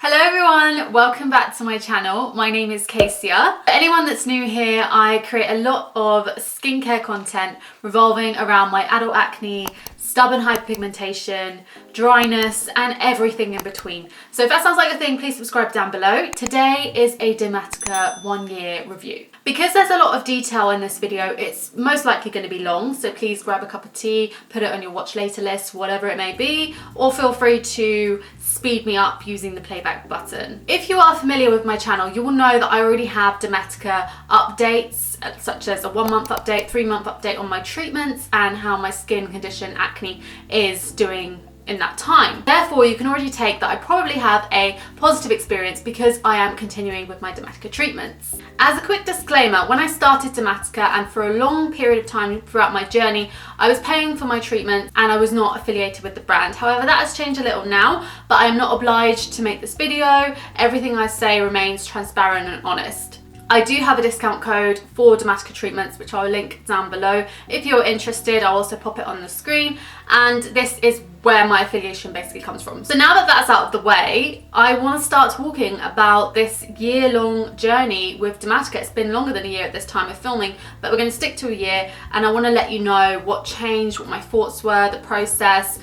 Hello everyone, welcome back to my channel. My name is Kasia. For anyone that's new here, I create a lot of skincare content revolving around my adult acne, stubborn hyperpigmentation, dryness, and everything in between. So if that sounds like a thing, please subscribe down below. Today is a Dermatica 1 year review. Because there's a lot of detail in this video, it's most likely going to be long, so please grab a cup of tea, put it on your watch later list, whatever it may be, or feel free to speed me up using the playback button. If you are familiar with my channel, you will know that I already have Dermatica updates, such as a 1 month update, 3 month update on my treatments and how my skin condition acne is doing in that time. Therefore, you can already take that I probably have a positive experience because I am continuing with my Dermatica treatments. As a quick disclaimer, when I started Dermatica and for a long period of time throughout my journey, I was paying for my treatment and I was not affiliated with the brand. However, that has changed a little now, but I am not obliged to make this video. Everything I say remains transparent and honest. I do have a discount code for Dermatica treatments, which I'll link down below. If you're interested, I'll also pop it on the screen. And this is where my affiliation basically comes from. So now that that's out of the way, I want to start talking about this year-long journey with Dermatica. It's been longer than a year at this time of filming, but we're going to stick to a year. And I want to let you know what changed, what my thoughts were, the process,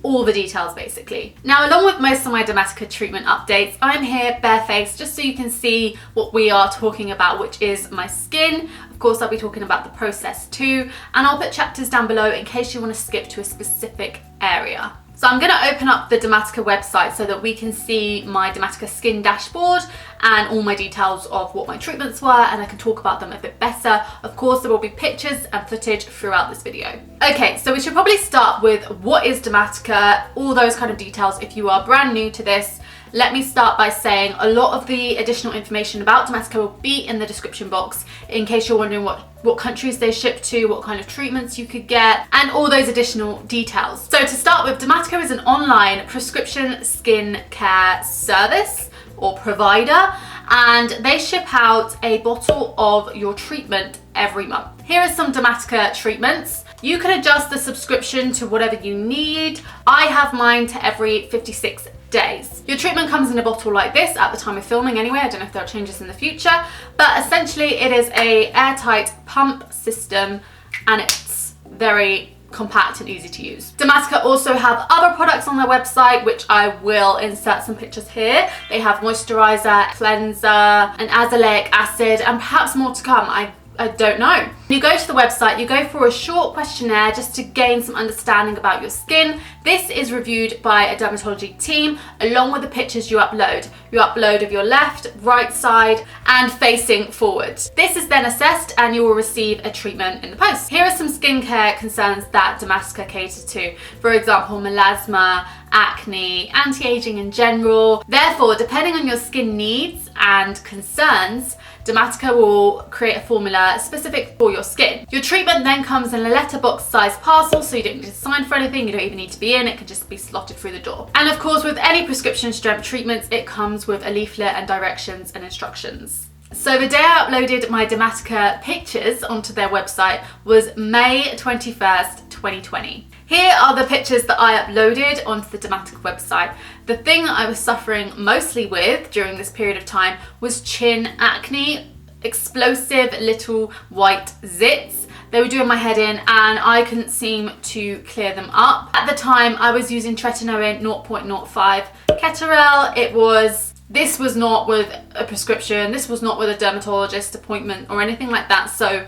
all the details basically. Now, along with most of my Dermatica treatment updates, I'm here barefaced just so you can see what we are talking about, which is my skin. Of course, I'll be talking about the process too, and I'll put chapters down below in case you want to skip to a specific area. So I'm going to open up the Dermatica website so that we can see my Dermatica skin dashboard and all my details of what my treatments were, and I can talk about them a bit better. Of course, there will be pictures and footage throughout this video. Okay, so we should probably start with what is Dermatica, all those kind of details if you are brand new to this. Let me start by saying a lot of the additional information about Dermatica will be in the description box in case you're wondering what countries they ship to, what kind of treatments you could get, and all those additional details. So to start with, Dermatica is an online prescription skin care service or provider, and they ship out a bottle of your treatment every month. Here are some Dermatica treatments. You can adjust the subscription to whatever you need. I have mine to every 56 days. Your treatment comes in a bottle like this at the time of filming anyway. I don't know if there are changes in the future, but essentially it is a airtight pump system and it's very compact and easy to use. Dermatica also have other products on their website, which I will insert some pictures here. They have moisturizer, cleanser, an azelaic acid, and perhaps more to come. I don't know. You go to the website, you go for a short questionnaire just to gain some understanding about your skin. This is reviewed by a dermatology team along with the pictures you upload. You upload of your left, right side, and facing forward. This is then assessed and you will receive a treatment in the post. Here are some skincare concerns that Dermatica cater to. For example, melasma, acne, anti-aging in general. Therefore, depending on your skin needs and concerns, Dermatica will create a formula specific for your skin. Your treatment then comes in a letterbox sized parcel, so you don't need to sign for anything, you don't even need to be in, it can just be slotted through the door. And of course, with any prescription strength treatments, it comes with a leaflet and directions and instructions. So the day I uploaded my Dermatica pictures onto their website was May 21st, 2020. Here are the pictures that I uploaded onto the Dermatica website. The thing that I was suffering mostly with during this period of time was chin acne, explosive little white zits. They were doing my head in and I couldn't seem to clear them up. At the time, I was using Tretinoin 0.05 Ketorel. This was not with a prescription, this was not with a dermatologist appointment or anything like that. So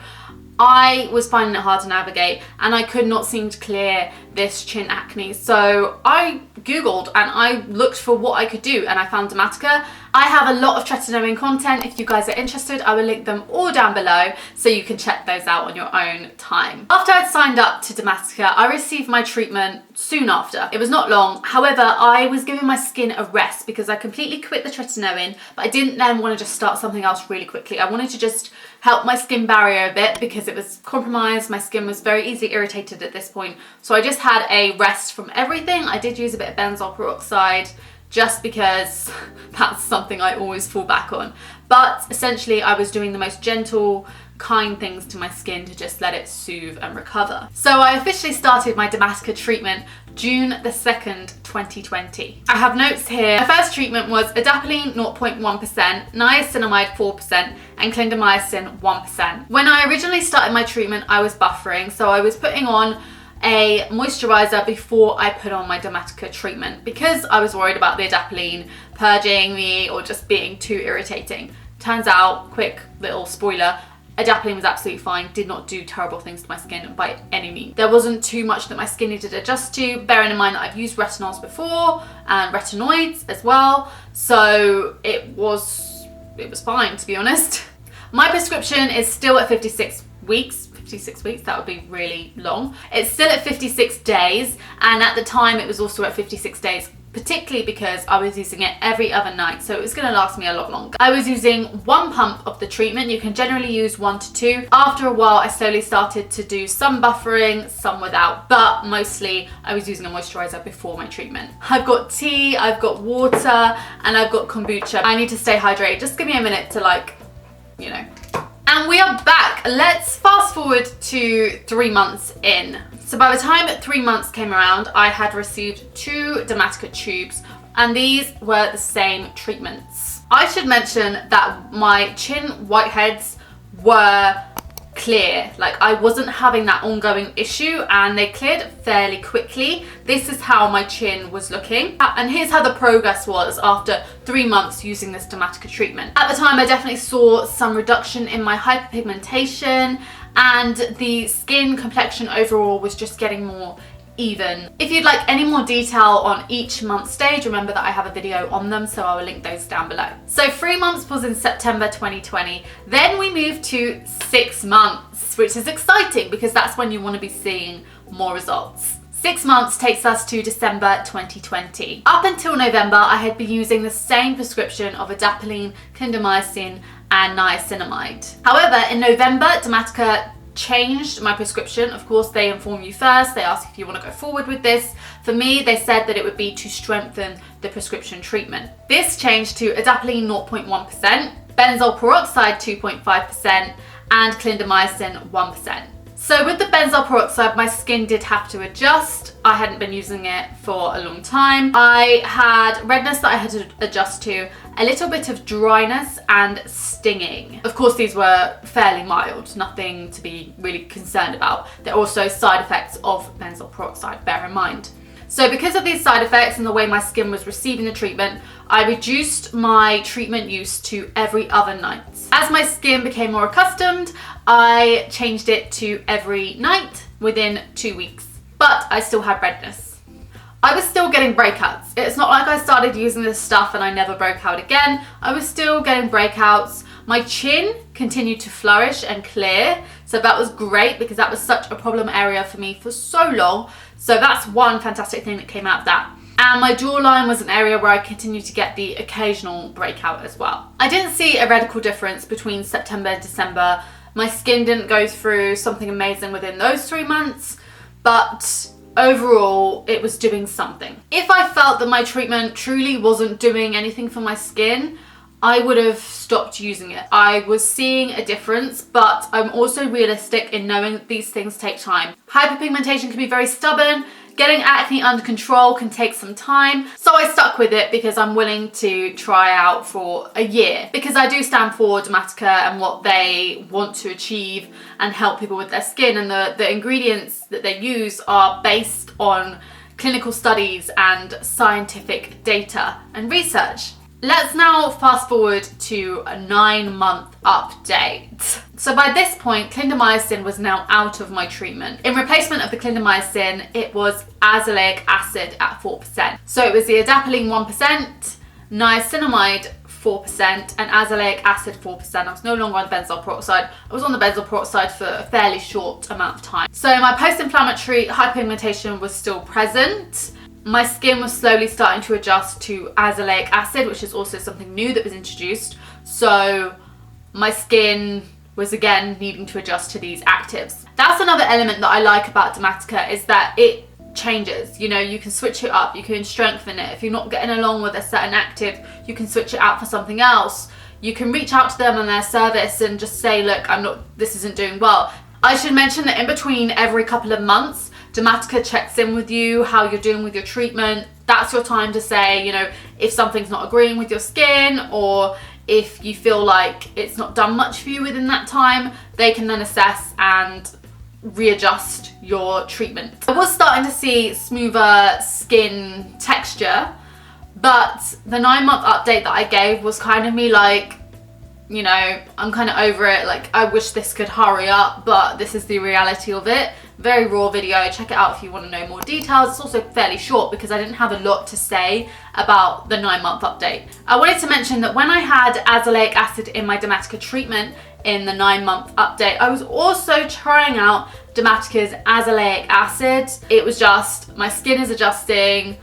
I was finding it hard to navigate and I could not seem to clear this chin acne. So I Googled and I looked for what I could do and I found Dermatica. I have a lot of Tretinoin content. If you guys are interested, I will link them all down below so you can check those out on your own time. After I'd signed up to Dermatica, I received my treatment soon after. It was not long. However, I was giving my skin a rest because I completely quit the Tretinoin, but I didn't then want to just start something else really quickly. I wanted to just help my skin barrier a bit because it was compromised. My skin was very easily irritated at this point. So I just had a rest from everything. I did use a bit of benzoyl peroxide just because that's something I always fall back on. But essentially I was doing the most gentle kind things to my skin to just let it soothe and recover. So I officially started my Dermatica treatment June the 2nd, 2020. I have notes here. My first treatment was Adapalene 0.1%, niacinamide 4%, and clindamycin 1%. When I originally started my treatment, I was buffering, so I was putting on a moisturizer before I put on my Dermatica treatment because I was worried about the Adapalene purging me or just being too irritating. Turns out, quick little spoiler, Adapalene was absolutely fine, did not do terrible things to my skin by any means. There wasn't too much that my skin needed to adjust to, bearing in mind that I've used retinols before and retinoids as well, so it was fine, to be honest. My prescription is still at 56 weeks. 56 weeks, that would be really long. It's still at 56 days, and at the time it was also at 56 days, particularly because I was using it every other night, so it was going to last me a lot longer. I was using 1 pump of the treatment. You can generally use 1 to 2. After a while, I slowly started to do some buffering, some without, but mostly I was using a moisturizer before my treatment. I've got tea, I've got water, and I've got kombucha. I need to stay hydrated. Just give me a minute to And we are back. Let's fast forward to 3 months in. So by the time 3 months came around, I had received 2 Dermatica tubes, and these were the same treatments. I should mention that my chin whiteheads were clear. Like, I wasn't having that ongoing issue, and they cleared fairly quickly. This is how my chin was looking, and here's how the progress was after 3 months using this Dermatica treatment. At the time, I definitely saw some reduction in my hyperpigmentation, and the skin complexion overall was just getting more even. If you'd like any more detail on each month stage, remember that I have a video on them, so I will link those down below. So 3 months was in September 2020. Then we moved to 6 months, which is exciting because that's when you want to be seeing more results. 6 months takes us to December 2020. Up until November, I had been using the same prescription of Adapalene, clindamycin, and niacinamide. However, in November, Dermatica changed my prescription. Of course, they inform you first. They ask if you want to go forward with this. For me, they said that it would be to strengthen the prescription treatment. This changed to Adapalene 0.1%, benzoyl peroxide 2.5%, and clindamycin 1%. So with the benzoyl peroxide, my skin did have to adjust. I hadn't been using it for a long time. I had redness that I had to adjust to, a little bit of dryness and stinging. Of course, these were fairly mild, nothing to be really concerned about. There are also side effects of benzoyl peroxide, bear in mind. So because of these side effects and the way my skin was receiving the treatment, I reduced my treatment use to every other night. As my skin became more accustomed, I changed it to every night within 2 weeks. But I still had redness. I was still getting breakouts. It's not like I started using this stuff and I never broke out again. I was still getting breakouts. My chin continued to flourish and clear, so that was great because that was such a problem area for me for so long. So that's one fantastic thing that came out of that. And my jawline was an area where I continued to get the occasional breakout as well. I didn't see a radical difference between September and December. My skin didn't go through something amazing within those 3 months, but overall it was doing something. If I felt that my treatment truly wasn't doing anything for my skin, I would have stopped using it. I was seeing a difference, but I'm also realistic in knowing that these things take time. Hyperpigmentation can be very stubborn. Getting acne under control can take some time. So I stuck with it because I'm willing to try out for a year, because I do stand for Dermatica and what they want to achieve and help people with their skin, and the ingredients that they use are based on clinical studies and scientific data and research. Let's now fast forward to a 9-month update. So by this point, clindamycin was now out of my treatment. In replacement of the clindamycin, it was azelaic acid at 4%. So it was the Adapalene 1%, niacinamide 4%, and azelaic acid 4%. I was no longer on benzoyl peroxide. I was on the benzoyl peroxide for a fairly short amount of time. So my post-inflammatory hyperpigmentation was still present. My skin was slowly starting to adjust to azelaic acid, which is also something new that was introduced. So my skin was again needing to adjust to these actives. That's another element that I like about Dermatica, is that it changes. You know, you can switch it up, you can strengthen it. If you're not getting along with a certain active, you can switch it out for something else. you can reach out to them on their service and just say, look, this isn't doing well. I should mention that in between every couple of months, Dermatica checks in with you, how you're doing with your treatment. That's your time to say, you know, if something's not agreeing with your skin, or if you feel like it's not done much for you within that time, they can then assess and readjust your treatment. I was starting to see smoother skin texture, but the 9-month update that I gave was kind of me like, you know, I'm kind of over it. Like, I wish this could hurry up, but this is the reality of it. Very raw video. Check it out if you want to know more details. It's also fairly short because I didn't have a lot to say about the 9-month update. I wanted to mention that when I had azelaic acid in my Dermatica treatment in the 9-month update, I was also trying out Dermatica's azelaic acid. It was just, my skin is adjusting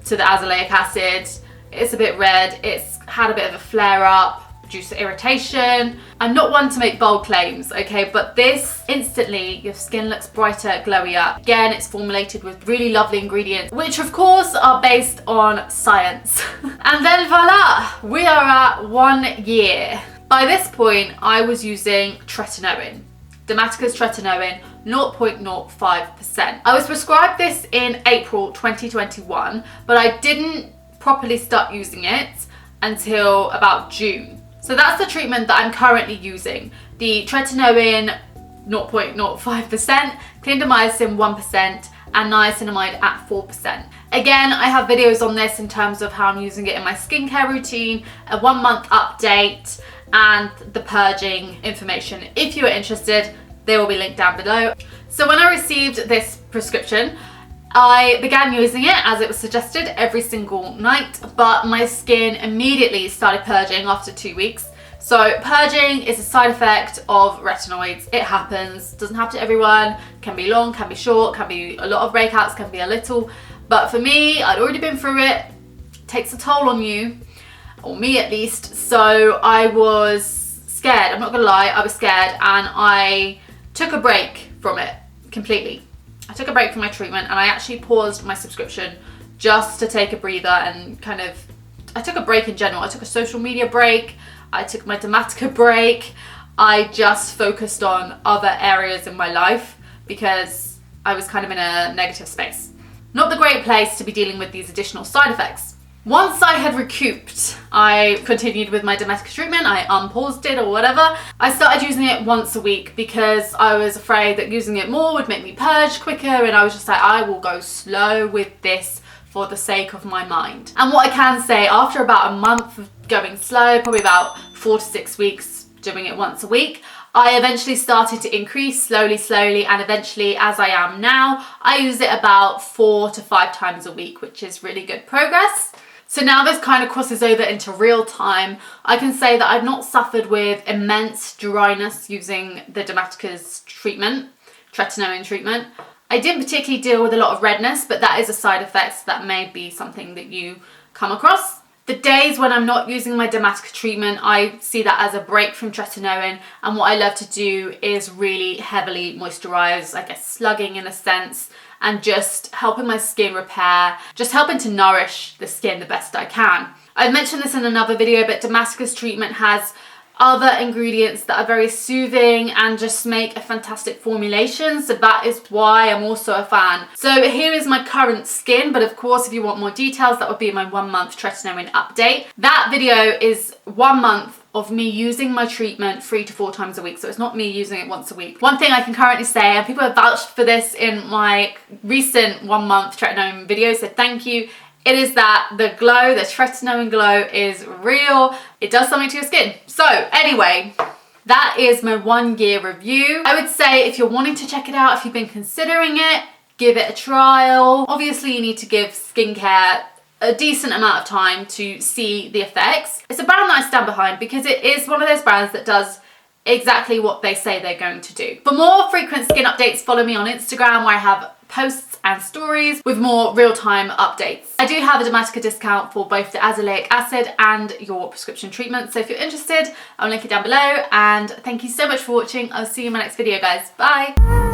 to the azelaic acid. It's a bit red. It's had a bit of a flare up due to irritation. I'm not one to make bold claims, okay, but this, instantly your skin looks brighter, glowier. Again, it's formulated with really lovely ingredients, which of course are based on science. And then voila, we are at 1 year. By this point, I was using Tretinoin, Dermatica's Tretinoin 0.05%. I was prescribed this in April 2021, but I didn't properly start using it until about June. So that's the treatment that I'm currently using. The Tretinoin 0.05%, clindamycin 1%, and niacinamide at 4%. Again, I have videos on this in terms of how I'm using it in my skincare routine, a 1-month update, and the purging information. If you are interested, they will be linked down below. So when I received this prescription, I began using it as it was suggested every single night, but my skin immediately started purging after 2 weeks. So purging is a side effect of retinoids. It happens, doesn't happen to everyone, can be long, can be short, can be a lot of breakouts, can be a little. But for me, I'd already been through it. It takes a toll on you, or me at least. So I was scared, I'm not gonna lie, I was scared, and I took a break from it completely. I took a break from my treatment and I actually paused my subscription just to take a breather and I took a break in general. I took a social media break, I took my Dermatica break. I just focused on other areas in my life because I was kind of in a negative space. Not the great place to be dealing with these additional side effects. Once I had recouped, I continued with my Dermatica treatment. I unpaused it or whatever. I started using it once a week because I was afraid that using it more would make me purge quicker, and I was just like, I will go slow with this for the sake of my mind. And what I can say, after about a month of going slow, probably about 4 to 6 weeks doing it once a week, I eventually started to increase slowly, and eventually, as I am now, I use it about 4 to 5 times a week, which is really good progress. So now this kind of crosses over into real time. I can say that I've not suffered with immense dryness using the Dermatica's treatment, Tretinoin treatment. I didn't particularly deal with a lot of redness, but that is a side effect, so that may be something that you come across. The days when I'm not using my Dermatica treatment, I see that as a break from Tretinoin, and what I love to do is really heavily moisturize, I guess slugging in a sense, and just helping my skin repair, just helping to nourish the skin the best I can. I mentioned this in another video, but Dermatica's treatment has other ingredients that are very soothing and just make a fantastic formulation, so that is why I'm also a fan. So here is my current skin, but of course if you want more details, that would be my 1-month Tretinoin update. That video is 1 month of me using my treatment 3 to 4 times a week, so it's not me using it once a week. One thing I can currently say, and people have vouched for this in my recent 1-month Tretinoin video, so thank you, it is that the glow, the Tretinoin glow is real. It does something to your skin. So anyway, that is my 1 year review. I would say if you're wanting to check it out, if you've been considering it, give it a trial. Obviously you need to give skincare a decent amount of time to see the effects. It's a brand that I stand behind because it is one of those brands that does exactly what they say they're going to do. For more frequent skin updates, follow me on Instagram where I have posts and stories with more real-time updates. I do have a Dermatica discount for both the azelaic acid and your prescription treatment, so if you're interested, I'll link it down below, and thank you so much for watching. I'll see you in my next video, guys. Bye!